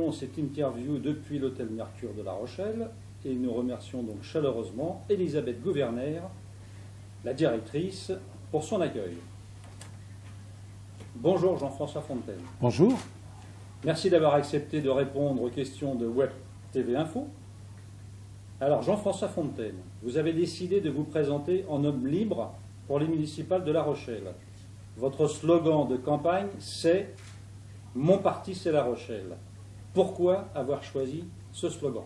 enregistrons cette interview depuis l'hôtel Mercure de La Rochelle et nous remercions donc chaleureusement Elisabeth Gouverner, la directrice, pour son accueil. Bonjour Jean-François Fontaine. Bonjour. Merci d'avoir accepté de répondre aux questions de Web TV Info. Alors Jean-François Fontaine, vous avez décidé de vous présenter en homme libre pour les municipales de La Rochelle. Votre slogan de campagne, c'est « Mon parti, c'est La Rochelle ». Pourquoi avoir choisi ce slogan?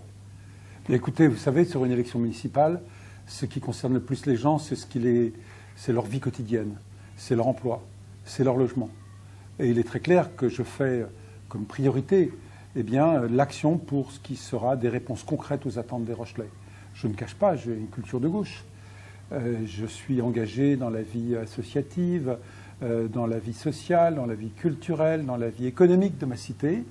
Écoutez, vous savez, sur une élection municipale, ce qui concerne le plus les gens, c'est leur vie quotidienne, c'est leur emploi, c'est leur logement. Et il est très clair que je fais comme priorité l'action pour ce qui sera des réponses concrètes aux attentes des Rochelais. Je ne cache pas, j'ai une culture de gauche. Je suis engagé dans la vie associative, dans la vie sociale, dans la vie culturelle, dans la vie économique de ma cité.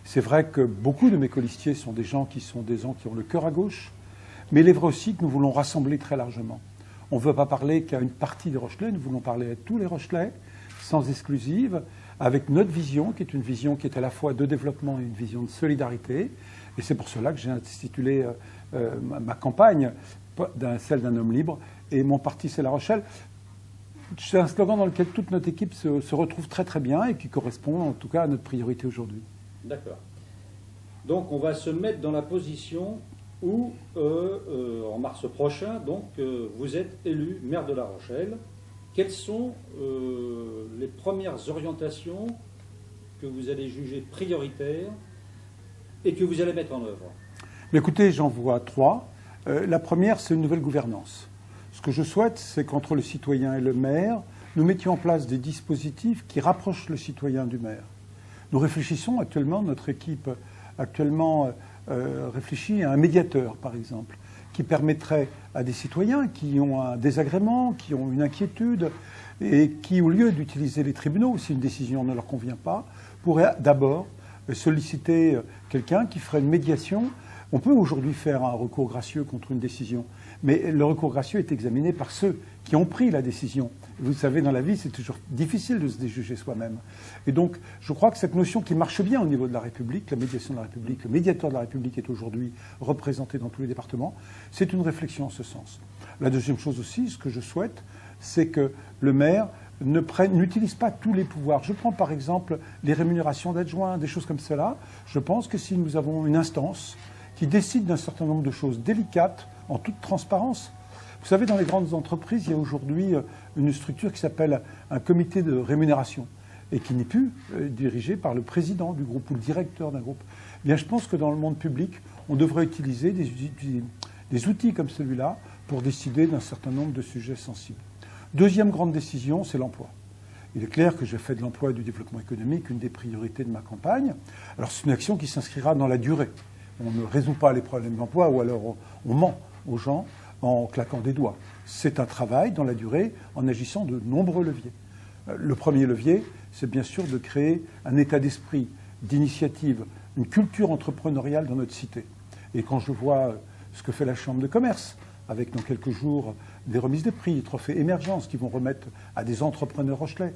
C'est vrai que beaucoup de mes colistiers sont des gens qui ont le cœur à gauche, mais il est vrai aussi que nous voulons rassembler très largement. On ne veut pas parler qu'à une partie des Rochelais, nous voulons parler à tous les Rochelais, sans exclusive, avec notre vision, qui est une vision qui est à la fois de développement et une vision de solidarité. Et c'est pour cela que j'ai intitulé ma campagne, celle d'un homme libre, et mon parti, c'est La Rochelle. C'est un slogan dans lequel toute notre équipe se retrouve très très bien et qui correspond en tout cas à notre priorité aujourd'hui. D'accord. Donc on va se mettre dans la position où, en mars prochain, vous êtes élu maire de La Rochelle. Quelles sont les premières orientations que vous allez juger prioritaires et que vous allez mettre en œuvre? Écoutez, j'en vois trois. La première, c'est une nouvelle gouvernance. Ce que je souhaite, c'est qu'entre le citoyen et le maire, nous mettions en place des dispositifs qui rapprochent le citoyen du maire. Nous réfléchissons actuellement, notre équipe réfléchit à un médiateur, par exemple, qui permettrait à des citoyens qui ont un désagrément, qui ont une inquiétude, et qui, au lieu d'utiliser les tribunaux, si une décision ne leur convient pas, pourraient d'abord solliciter quelqu'un qui ferait une médiation. On peut aujourd'hui faire un recours gracieux contre une décision, mais le recours gracieux est examiné par ceux qui ont pris la décision. Vous savez, dans la vie, c'est toujours difficile de se déjuger soi-même. Et donc, je crois que cette notion qui marche bien au niveau de la République, la médiation de la République, le médiateur de la République est aujourd'hui représenté dans tous les départements, c'est une réflexion en ce sens. La deuxième chose aussi, ce que je souhaite, c'est que le maire n'utilise pas tous les pouvoirs. Je prends par exemple les rémunérations d'adjoints, des choses comme cela. Je pense que si nous avons une instance qui décide d'un certain nombre de choses délicates, en toute transparence. Vous savez, dans les grandes entreprises, il y a aujourd'hui une structure qui s'appelle un comité de rémunération et qui n'est plus dirigé par le président du groupe ou le directeur d'un groupe. Eh bien, je pense que dans le monde public, on devrait utiliser des outils comme celui-là pour décider d'un certain nombre de sujets sensibles. Deuxième grande décision, c'est l'emploi. Il est clair que j'ai fait de l'emploi et du développement économique une des priorités de ma campagne. Alors, c'est une action qui s'inscrira dans la durée. On ne résout pas les problèmes d'emploi ou alors on ment aux gens en claquant des doigts. C'est un travail dans la durée en agissant de nombreux leviers. Le premier levier, c'est bien sûr de créer un état d'esprit, d'initiative, une culture entrepreneuriale dans notre cité. Et quand je vois ce que fait la Chambre de commerce, avec dans quelques jours des remises de prix, des trophées émergence qui vont remettre à des entrepreneurs rochelais,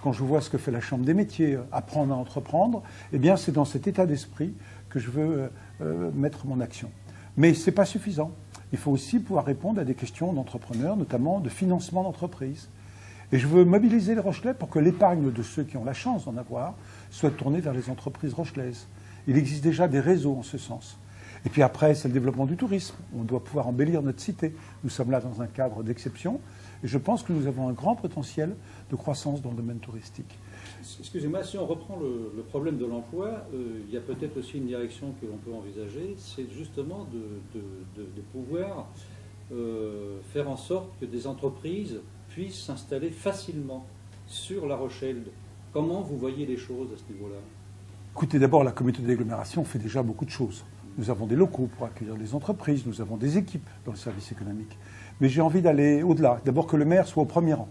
quand je vois ce que fait la Chambre des métiers, apprendre à entreprendre, eh bien c'est dans cet état d'esprit que je veux mettre mon action. Mais ce n'est pas suffisant. Il faut aussi pouvoir répondre à des questions d'entrepreneurs, notamment de financement d'entreprises. Et je veux mobiliser les Rochelais pour que l'épargne de ceux qui ont la chance d'en avoir soit tournée vers les entreprises rochelaises. Il existe déjà des réseaux en ce sens. Et puis après, c'est le développement du tourisme. On doit pouvoir embellir notre cité. Nous sommes là dans un cadre d'exception. Et je pense que nous avons un grand potentiel de croissance dans le domaine touristique. Excusez-moi, si on reprend le problème de l'emploi, il y a peut-être aussi une direction que l'on peut envisager, c'est justement de pouvoir faire en sorte que des entreprises puissent s'installer facilement sur La Rochelle. Comment vous voyez les choses à ce niveau-là? Écoutez, d'abord, la communauté d'agglomération fait déjà beaucoup de choses. Nous avons des locaux pour accueillir les entreprises, nous avons des équipes dans le service économique. Mais j'ai envie d'aller au-delà. D'abord que le maire soit au premier rang.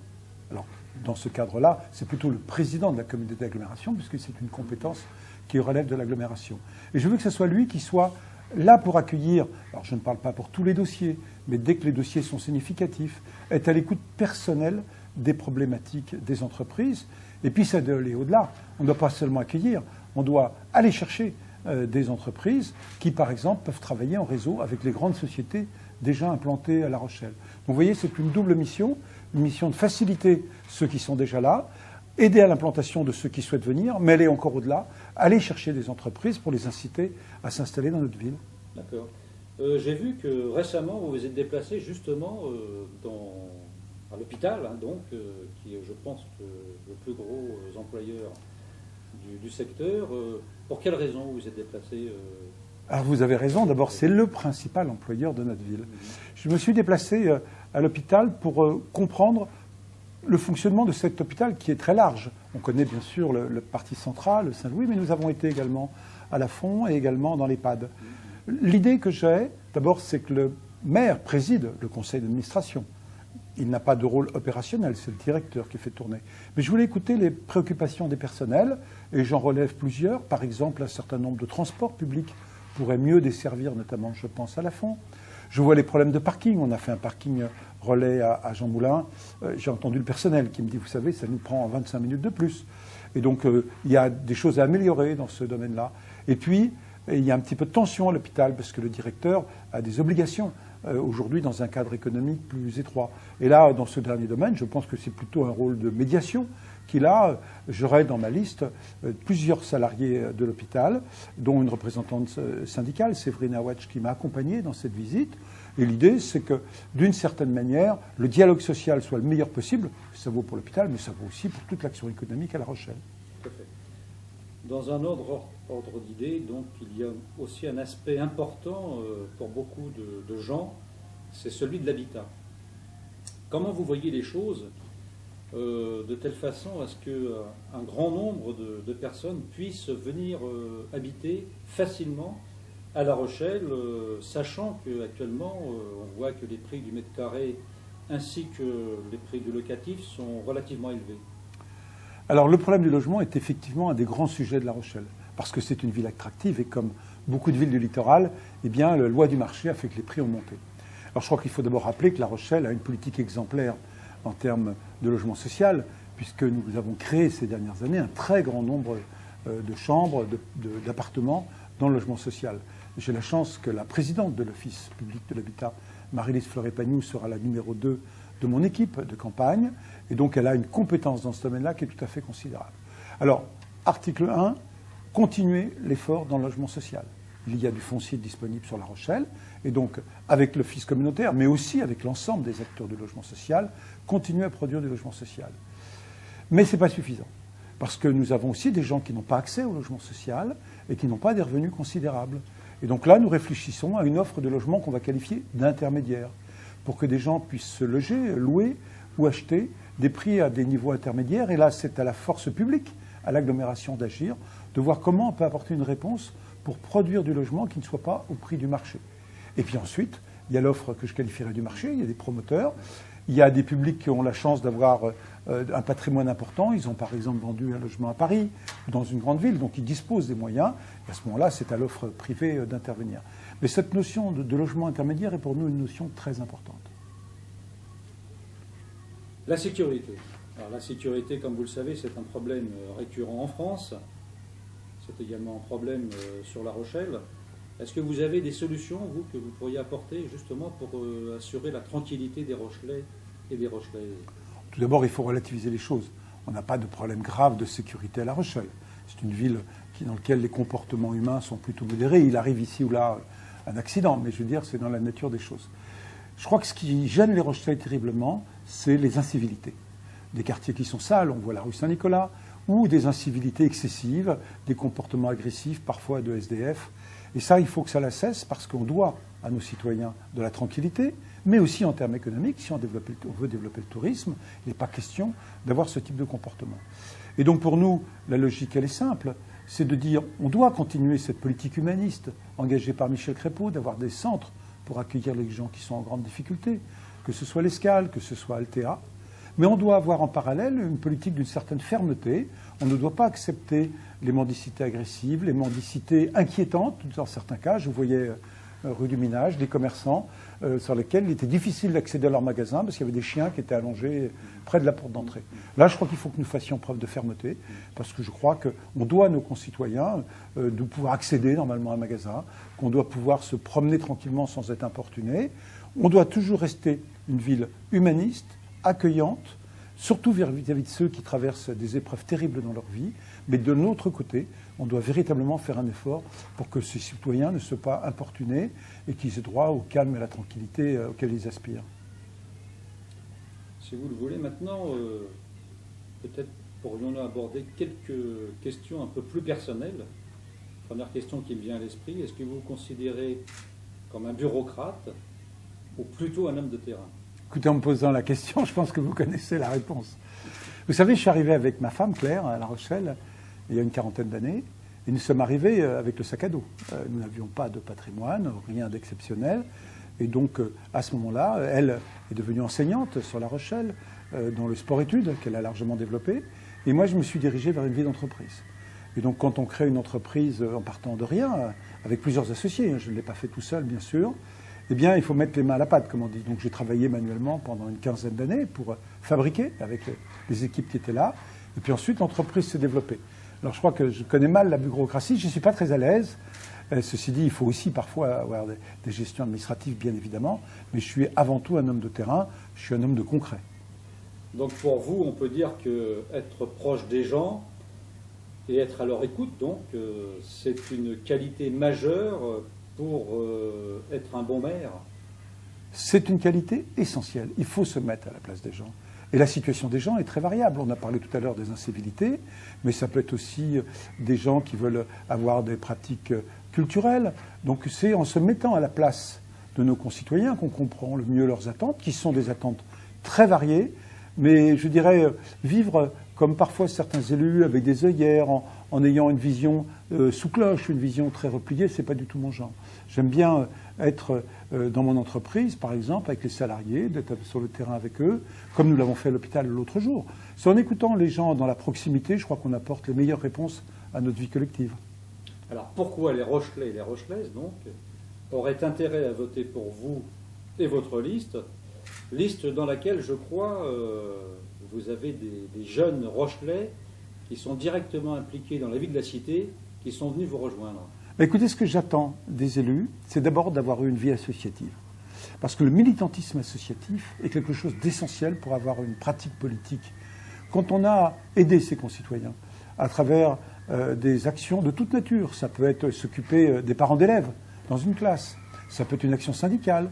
Alors, dans ce cadre-là, c'est plutôt le président de la communauté d'agglomération, puisque c'est une compétence qui relève de l'agglomération. Et je veux que ce soit lui qui soit là pour accueillir, alors je ne parle pas pour tous les dossiers, mais dès que les dossiers sont significatifs, être à l'écoute personnelle des problématiques des entreprises. Et puis ça doit aller au-delà. On ne doit pas seulement accueillir, on doit aller chercher des entreprises qui, par exemple, peuvent travailler en réseau avec les grandes sociétés déjà implantées à La Rochelle. Donc vous voyez, c'est une double mission, une mission de faciliter ceux qui sont déjà là, aider à l'implantation de ceux qui souhaitent venir, mais aller encore au-delà, aller chercher des entreprises pour les inciter à s'installer dans notre ville. D'accord. J'ai vu que récemment, vous vous êtes déplacé justement à l'hôpital, hein, donc, qui est, je pense, le plus gros employeur du secteur. Pour quelle raison vous vous êtes déplacé Alors vous avez raison, d'abord c'est le principal employeur de notre ville. Je me suis déplacé à l'hôpital pour comprendre le fonctionnement de cet hôpital qui est très large. On connaît bien sûr le parti central, le Saint-Louis, mais nous avons été également à La Font et également dans l'EHPAD. L'idée que j'ai, d'abord, c'est que le maire préside le conseil d'administration. Il n'a pas de rôle opérationnel, c'est le directeur qui fait tourner. Mais je voulais écouter les préoccupations des personnels, et j'en relève plusieurs. Par exemple, un certain nombre de transports publics pourraient mieux desservir, notamment, je pense, à La Font. Je vois les problèmes de parking. On a fait un parking relais à Jean Moulin. J'ai entendu le personnel qui me dit, vous savez, ça nous prend 25 minutes de plus. Et donc, il y a des choses à améliorer dans ce domaine-là. Et puis, il y a un petit peu de tension à l'hôpital, parce que le directeur a des obligations aujourd'hui dans un cadre économique plus étroit. Et là, dans ce dernier domaine, je pense que c'est plutôt un rôle de médiation qu'il a. J'aurai dans ma liste plusieurs salariés de l'hôpital, dont une représentante syndicale, Séverine Awatch, qui m'a accompagné dans cette visite. Et l'idée, c'est que, d'une certaine manière, le dialogue social soit le meilleur possible. Ça vaut pour l'hôpital, mais ça vaut aussi pour toute l'action économique à La Rochelle. Tout à fait. Dans un ordre d'idées, donc, il y a aussi un aspect important pour beaucoup de gens, c'est celui de l'habitat. Comment vous voyez les choses de telle façon à ce qu'un grand nombre de personnes puissent venir habiter facilement à La Rochelle, sachant qu'actuellement, on voit que les prix du mètre carré ainsi que les prix du locatif sont relativement élevés? Alors le problème du logement est effectivement un des grands sujets de La Rochelle, parce que c'est une ville attractive et comme beaucoup de villes du littoral, eh bien, la loi du marché a fait que les prix ont monté. Alors je crois qu'il faut d'abord rappeler que La Rochelle a une politique exemplaire en termes de logement social, puisque nous avons créé ces dernières années un très grand nombre de chambres, d'appartements dans le logement social. J'ai la chance que la présidente de l'Office public de l'habitat, Marie-Lise Fleuret-Pagnou, sera la numéro 2 de mon équipe de campagne, et donc elle a une compétence dans ce domaine-là qui est tout à fait considérable. Alors, article 1, continuer l'effort dans le logement social. Il y a du foncier disponible sur La Rochelle, et donc avec l'office communautaire, mais aussi avec l'ensemble des acteurs du logement social, continuer à produire du logement social. Mais ce n'est pas suffisant, parce que nous avons aussi des gens qui n'ont pas accès au logement social et qui n'ont pas des revenus considérables. Et donc là, nous réfléchissons à une offre de logement qu'on va qualifier d'intermédiaire, pour que des gens puissent se loger, louer ou acheter des prix à des niveaux intermédiaires. Et là, c'est à la force publique, à l'agglomération d'agir, de voir comment on peut apporter une réponse pour produire du logement qui ne soit pas au prix du marché. Et puis ensuite, il y a l'offre que je qualifierais du marché, il y a des promoteurs, il y a des publics qui ont la chance d'avoir un patrimoine important. Ils ont par exemple vendu un logement à Paris ou dans une grande ville, donc ils disposent des moyens. Et à ce moment-là, c'est à l'offre privée d'intervenir. Mais cette notion de logement intermédiaire est pour nous une notion très importante. La sécurité. Alors, la sécurité, comme vous le savez, c'est un problème récurrent en France. C'est également un problème sur La Rochelle. Est-ce que vous avez des solutions, vous, que vous pourriez apporter justement pour assurer la tranquillité des Rochelais et des Rochelaises? Tout d'abord, il faut relativiser les choses. On n'a pas de problème grave de sécurité à La Rochelle. C'est une ville dans laquelle les comportements humains sont plutôt modérés. Il arrive ici ou là un accident, mais je veux dire, c'est dans la nature des choses. Je crois que ce qui gêne les Rochelais terriblement, c'est les incivilités. Des quartiers qui sont sales, on voit la rue Saint-Nicolas, ou des incivilités excessives, des comportements agressifs, parfois de SDF. Et ça, il faut que ça la cesse, parce qu'on doit à nos citoyens de la tranquillité, mais aussi en termes économiques, si on veut développer le tourisme, il n'est pas question d'avoir ce type de comportement. Et donc pour nous, la logique, elle est simple, c'est de dire on doit continuer cette politique humaniste engagée par Michel Crépeau, d'avoir des centres pour accueillir les gens qui sont en grande difficulté, que ce soit l'Escale, que ce soit Altea. Mais on doit avoir en parallèle une politique d'une certaine fermeté. On ne doit pas accepter les mendicités agressives, les mendicités inquiétantes, dans certains cas. Je voyais rue du Minage, des commerçants sur lesquels il était difficile d'accéder à leur magasin parce qu'il y avait des chiens qui étaient allongés près de la porte d'entrée. Là, je crois qu'il faut que nous fassions preuve de fermeté parce que je crois qu'on doit à nos concitoyens de pouvoir accéder normalement à un magasin, qu'on doit pouvoir se promener tranquillement sans être importuné. On doit toujours rester une ville humaniste, accueillante, surtout vis-à-vis de ceux qui traversent des épreuves terribles dans leur vie. Mais de l'autre côté, on doit véritablement faire un effort pour que ces citoyens ne soient pas importunés et qu'ils aient droit au calme et à la tranquillité auxquels ils aspirent. Si vous le voulez, maintenant, peut-être pourrions-nous aborder quelques questions un peu plus personnelles. Première question qui me vient à l'esprit, est-ce que vous vous considérez comme un bureaucrate ou plutôt un homme de terrain? Écoutez, en me posant la question, je pense que vous connaissez la réponse. Vous savez, je suis arrivé avec ma femme, Claire, à La Rochelle, il y a une quarantaine d'années, et nous sommes arrivés avec le sac à dos. Nous n'avions pas de patrimoine, rien d'exceptionnel. Et donc, à ce moment-là, elle est devenue enseignante sur La Rochelle, dans le sport-études, qu'elle a largement développé. Et moi, je me suis dirigé vers une vie d'entreprise. Et donc, quand on crée une entreprise en partant de rien, avec plusieurs associés, je ne l'ai pas fait tout seul, bien sûr, eh bien, il faut mettre les mains à la pâte, comme on dit. Donc, j'ai travaillé manuellement pendant une quinzaine d'années pour fabriquer avec les équipes qui étaient là. Et puis ensuite, l'entreprise s'est développée. Alors, je crois que je connais mal la bureaucratie. Je ne suis pas très à l'aise. Ceci dit, il faut aussi parfois avoir des gestions administratives, bien évidemment. Mais je suis avant tout un homme de terrain. Je suis un homme de concret. Donc, pour vous, on peut dire qu'être proche des gens et être à leur écoute, donc, c'est une qualité majeure pour être un bon maire. C'est une qualité essentielle. Il faut se mettre à la place des gens. Et la situation des gens est très variable. On a parlé tout à l'heure des incivilités, mais ça peut être aussi des gens qui veulent avoir des pratiques culturelles. Donc c'est en se mettant à la place de nos concitoyens qu'on comprend le mieux leurs attentes, qui sont des attentes très variées, mais je dirais vivre comme parfois certains élus avec des œillères, en ayant une vision sous cloche, une vision très repliée, c'est pas du tout mon genre. J'aime bien être dans mon entreprise, par exemple, avec les salariés, d'être sur le terrain avec eux, comme nous l'avons fait à l'hôpital l'autre jour. C'est en écoutant les gens dans la proximité, je crois qu'on apporte les meilleures réponses à notre vie collective. Alors pourquoi les Rochelais et les Rochelaises, donc, auraient intérêt à voter pour vous et votre liste dans laquelle, je crois, vous avez des jeunes Rochelais qui sont directement impliqués dans la vie de la cité, qui sont venus vous rejoindre? Écoutez, ce que j'attends des élus, c'est d'abord d'avoir eu une vie associative. Parce que le militantisme associatif est quelque chose d'essentiel pour avoir une pratique politique. Quand on a aidé ses concitoyens à travers des actions de toute nature, ça peut être s'occuper des parents d'élèves dans une classe, ça peut être une action syndicale,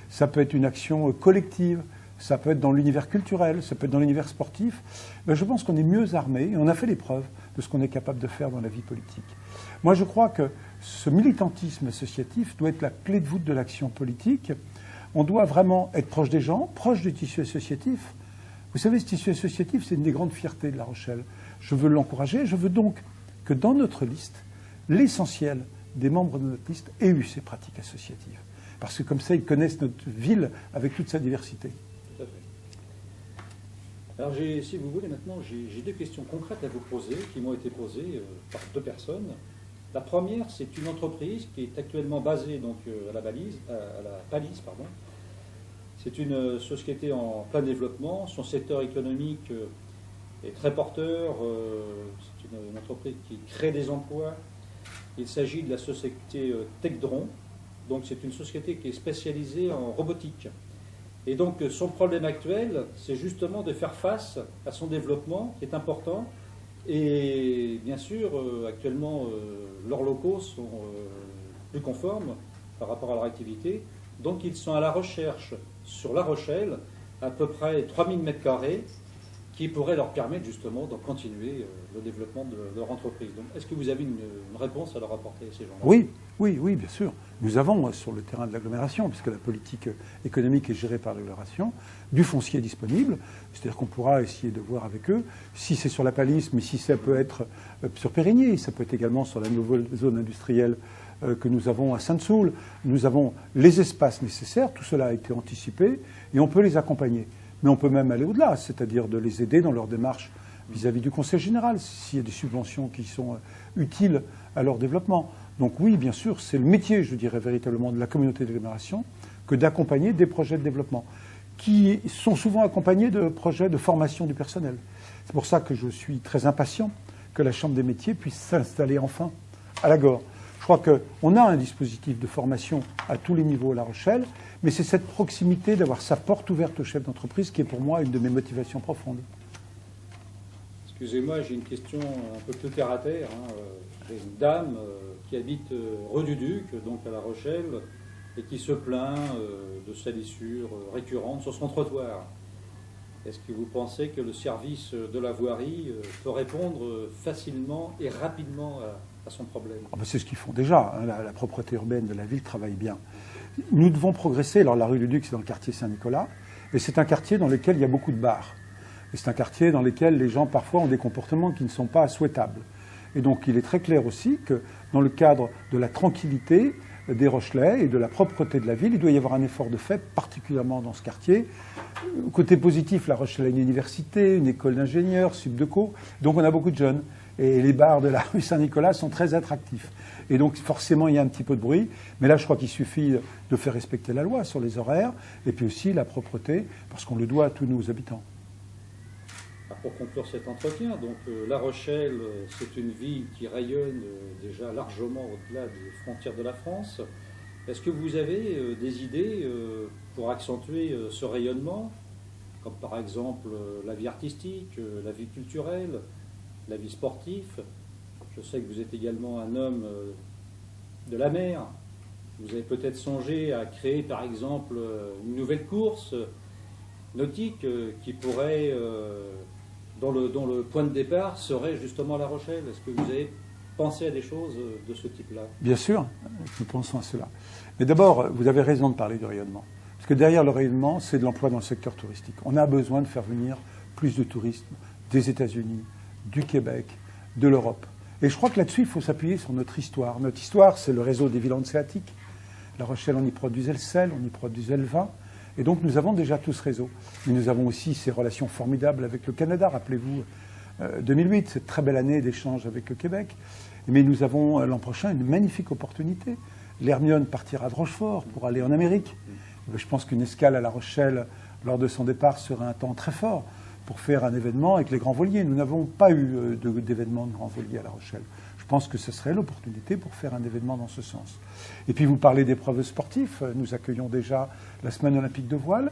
ça peut être une action collective, ça peut être dans l'univers culturel, ça peut être dans l'univers sportif. Ben, je pense qu'on est mieux armé et on a fait les preuves de ce qu'on est capable de faire dans la vie politique. Moi, je crois que ce militantisme associatif doit être la clé de voûte de l'action politique. On doit vraiment être proche des gens, proche du tissu associatif. Vous savez, ce tissu associatif, c'est une des grandes fiertés de La Rochelle. Je veux l'encourager. Je veux donc que dans notre liste, l'essentiel des membres de notre liste aient eu ces pratiques associatives. Parce que comme ça, ils connaissent notre ville avec toute sa diversité. Tout à fait. Alors, si vous voulez, maintenant, j'ai deux questions concrètes à vous poser, qui m'ont été posées par deux personnes. La première, c'est une entreprise qui est actuellement basée donc, à la Palisse. C'est une société en plein développement. Son secteur économique est très porteur. C'est une entreprise qui crée des emplois. Il s'agit de la société Techdron. Donc c'est une société qui est spécialisée en robotique. Et donc son problème actuel, c'est justement de faire face à son développement, qui est important. Et bien sûr, actuellement, leurs locaux sont plus conformes par rapport à leur activité. Donc ils sont à la recherche sur La Rochelle, à peu près 3000 m², qui pourraient leur permettre justement de continuer le développement de leur entreprise. Donc est-ce que vous avez une réponse à leur apporter à ces gens-là? Oui, bien sûr. Nous avons sur le terrain de l'agglomération, puisque la politique économique est gérée par l'agglomération, du foncier disponible. C'est-à-dire qu'on pourra essayer de voir avec eux si c'est sur la Palisse, mais si ça peut être sur Périgny, ça peut être également sur la nouvelle zone industrielle que nous avons à Sainte-Soule. Nous avons les espaces nécessaires, tout cela a été anticipé, et on peut les accompagner. Mais on peut même aller au-delà, c'est-à-dire de les aider dans leur démarche vis-à-vis du Conseil général, s'il y a des subventions qui sont utiles à leur développement. Donc oui, bien sûr, c'est le métier, je dirais véritablement, de la communauté d'agglomération que d'accompagner des projets de développement, qui sont souvent accompagnés de projets de formation du personnel. C'est pour ça que je suis très impatient que la Chambre des métiers puisse s'installer enfin à la Gore. Je crois qu'on a un dispositif de formation à tous les niveaux à La Rochelle, mais c'est cette proximité d'avoir sa porte ouverte aux chefs d'entreprise qui est pour moi une de mes motivations profondes. Excusez-moi, j'ai une question un peu plus terre à terre. J'ai une dame qui habite rue du Duc, donc à La Rochelle, et qui se plaint de salissures récurrentes sur son trottoir. Est-ce que vous pensez que le service de la voirie peut répondre facilement et rapidement à son problème? C'est ce qu'ils font déjà. La propreté urbaine de la ville travaille bien. Nous devons progresser. Alors la rue du Duc, c'est dans le quartier Saint-Nicolas, et c'est un quartier dans lequel il y a beaucoup de bars. Et c'est un quartier dans lequel les gens parfois ont des comportements qui ne sont pas souhaitables. Et donc il est très clair aussi que dans le cadre de la tranquillité des Rochelais et de la propreté de la ville, il doit y avoir un effort de fait, particulièrement dans ce quartier. Côté positif, La Rochelle a une université, une école d'ingénieurs, Subdeco, donc on a beaucoup de jeunes. Et les bars de la rue Saint-Nicolas sont très attractifs. Et donc forcément il y a un petit peu de bruit, mais là je crois qu'il suffit de faire respecter la loi sur les horaires, et puis aussi la propreté, parce qu'on le doit à tous nos habitants. Pour conclure cet entretien, donc La Rochelle, c'est une ville qui rayonne déjà largement au-delà des frontières de la France. Est-ce que vous avez des idées pour accentuer ce rayonnement, comme par exemple la vie artistique, la vie culturelle, la vie sportive? Je sais que vous êtes également un homme de la mer. Vous avez peut-être songé à créer par exemple une nouvelle course nautique qui pourrait... dont le point de départ serait justement La Rochelle. Est-ce que vous avez pensé à des choses de ce type-là? Bien sûr, nous pensons à cela. Mais d'abord, vous avez raison de parler du rayonnement. Parce que derrière le rayonnement, c'est de l'emploi dans le secteur touristique. On a besoin de faire venir plus de touristes des États-Unis, du Québec, de l'Europe. Et je crois que là-dessus, il faut s'appuyer sur notre histoire. Notre histoire, c'est le réseau des villes hanséatiques. La Rochelle, on y produisait le sel, on y produisait le vin. Et donc nous avons déjà tout ce réseau. Mais nous avons aussi ces relations formidables avec le Canada. Rappelez-vous, 2008, cette très belle année d'échange avec le Québec. Mais nous avons l'an prochain une magnifique opportunité. L'Hermione partira de Rochefort pour aller en Amérique. Je pense qu'une escale à La Rochelle, lors de son départ, serait un temps très fort pour faire un événement avec les grands voiliers. Nous n'avons pas eu d'événement de grands voiliers à La Rochelle. Je pense que ce serait l'opportunité pour faire un événement dans ce sens. Et puis vous parlez d'épreuves sportives. Nous accueillons déjà la semaine olympique de voile.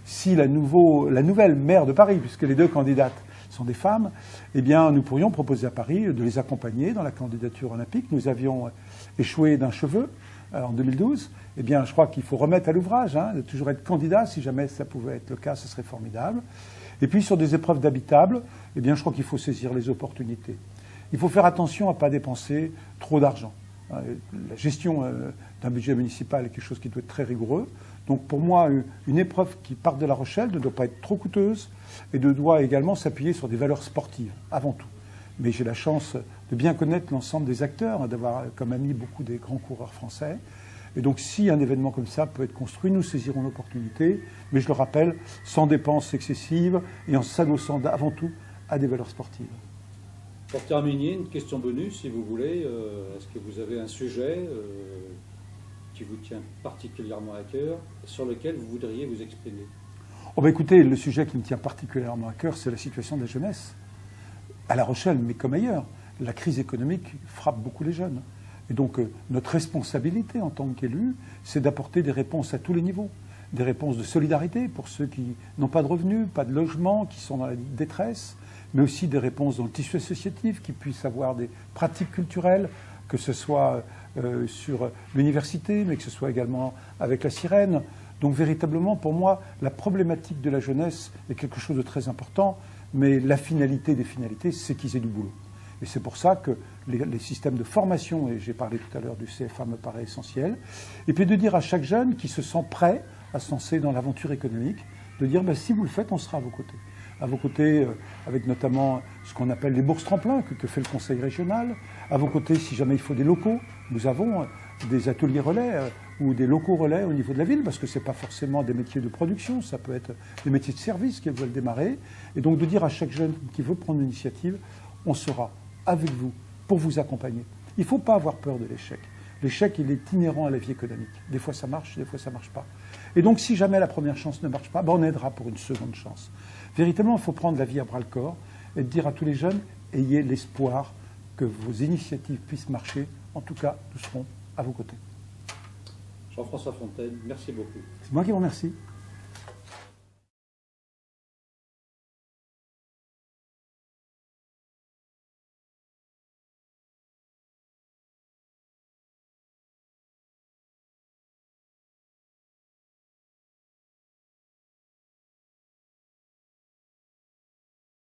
Si la nouvelle maire de Paris, puisque les deux candidates sont des femmes, eh bien nous pourrions proposer à Paris de les accompagner dans la candidature olympique. Nous avions échoué d'un cheveu en 2012. Eh bien je crois qu'il faut remettre à l'ouvrage, de toujours être candidat. Si jamais ça pouvait être le cas, ce serait formidable. Et puis sur des épreuves d'habitable, eh bien je crois qu'il faut saisir les opportunités. Il faut faire attention à ne pas dépenser trop d'argent. La gestion d'un budget municipal est quelque chose qui doit être très rigoureux. Donc pour moi, une épreuve qui part de La Rochelle ne doit pas être trop coûteuse et doit également s'appuyer sur des valeurs sportives, avant tout. Mais j'ai la chance de bien connaître l'ensemble des acteurs, d'avoir comme ami beaucoup des grands coureurs français. Et donc si un événement comme ça peut être construit, nous saisirons l'opportunité, mais je le rappelle, sans dépenses excessives et en s'adossant avant tout à des valeurs sportives. Pour terminer, une question bonus, si vous voulez. Est-ce que vous avez un sujet qui vous tient particulièrement à cœur, sur lequel vous voudriez vous exprimer? Écoutez, le sujet qui me tient particulièrement à cœur, c'est la situation de la jeunesse. À La Rochelle, mais comme ailleurs, la crise économique frappe beaucoup les jeunes. Et donc, notre responsabilité en tant qu'élus, c'est d'apporter des réponses à tous les niveaux. Des réponses de solidarité pour ceux qui n'ont pas de revenus, pas de logement, qui sont dans la détresse, mais aussi des réponses dans le tissu associatif, qui puissent avoir des pratiques culturelles, que ce soit sur l'université, mais que ce soit également avec la Sirène. Donc véritablement, pour moi, la problématique de la jeunesse est quelque chose de très important, mais la finalité des finalités, c'est qu'ils aient du boulot. Et c'est pour ça que les systèmes de formation, et j'ai parlé tout à l'heure du CFA, me paraît essentiel, et puis de dire à chaque jeune qui se sent prêt à se lancer dans l'aventure économique, de dire si vous le faites, on sera à vos côtés. À vos côtés, avec notamment ce qu'on appelle les bourses tremplins que fait le Conseil régional. À vos côtés, si jamais il faut des locaux, nous avons des ateliers relais ou des locaux relais au niveau de la ville, parce que ce n'est pas forcément des métiers de production, ça peut être des métiers de service qui veulent démarrer. Et donc de dire à chaque jeune qui veut prendre l'initiative, on sera avec vous pour vous accompagner. Il ne faut pas avoir peur de l'échec. L'échec, il est inhérent à la vie économique. Des fois ça marche, des fois ça ne marche pas. Et donc si jamais la première chance ne marche pas, on aidera pour une seconde chance. Véritablement, il faut prendre la vie à bras-le-corps et dire à tous les jeunes, ayez l'espoir que vos initiatives puissent marcher. En tout cas, nous serons à vos côtés. Jean-François Fontaine, merci beaucoup. C'est moi qui vous remercie.